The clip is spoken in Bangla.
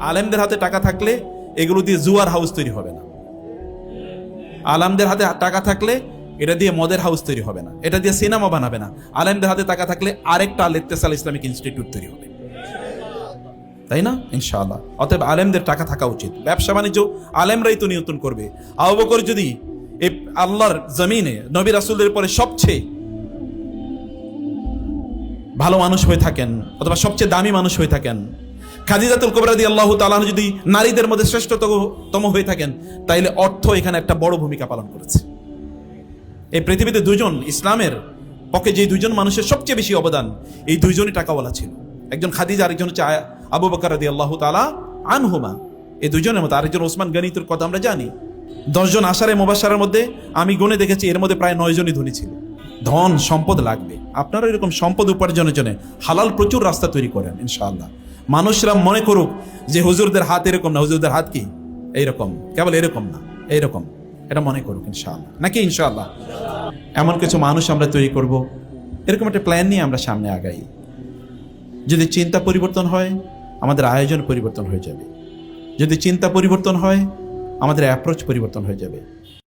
আলেমদের হাতে টাকা থাকলে এগুলো দিয়ে জুয়ার হাউস তৈরি হবে না। আলেমদের হাতে টাকা থাকলে এটা দিয়ে মদের হাউস তৈরি হবে না, এটা দিয়ে সিনেমা বানাবে না। আলেমদের হাতে টাকা থাকলে আরেকটা আল ইত্তেসাল ইসলামিক ইনস্টিটিউট তৈরি হবে, তাই না? ইনশাআল্লাহ। অতএব আলেমদের টাকা থাকা উচিত। ব্যবসা বাণিজ্য আলেমরাই তো নিয়ন্ত্রণ করবে। আবু বকর যদি এই আল্লাহর জমিনে নবী রাসূলের পরে সবচেয়ে ভালো মানুষ হয়ে থাকেন অথবা সবচেয়ে দামি মানুষ হয়ে থাকেন, খাদিজাতুল কুবরা রাদিয়াল্লাহু তাআলা আনহা যদি নারীদের মধ্যে শ্রেষ্ঠতম হয়ে থাকেন, তাইলে অর্থ এখানে একটা বড় ভূমিকা পালন করেছে। এই পৃথিবীতে দুজন ইসলামের পক্ষে যে দুজন মানুষের সবচেয়ে বেশি অবদান, এই দুইজনই টাকাওয়ালা ছিল। একজন খাদিজা, আরেকজন হচ্ছে আবু বকর রাদিয়াল্লাহু তাআলা আনহুমা। এই দুজনের মধ্যে আরেকজন ওসমান গনির কথা আমরা জানি। 10 জন আশারে মুবাশশারের মধ্যে আমি গুণে দেখেছি এর মধ্যে প্রায় 9 জনই ধনী ছিল। ধন সম্পদ লাগবে, আপনারা এরকম সম্পদ উপার্জনের জন্য হালাল প্রচুর রাস্তা তৈরি করেন ইনশাআল্লাহ। মানুষরা মনে করুক যে হুজুরদের হাত এরকম না, হুজুরদের হাত কি এইরকম, কেবল এরকম না, এইরকম, এটা মনে করুক ইনশাআল্লাহ, নাকি ইনশাআল্লাহ? এমন কিছু মানুষ আমরা তৈরি করব, এরকম একটা প্ল্যান নিয়ে আমরা সামনে আগাই। যদি চিন্তা পরিবর্তন হয়, আমাদের আয়োজন পরিবর্তন হয়ে যাবে। যদি চিন্তা পরিবর্তন হয়, আমাদের অ্যাপ্রোচ পরিবর্তন হয়ে যাবে।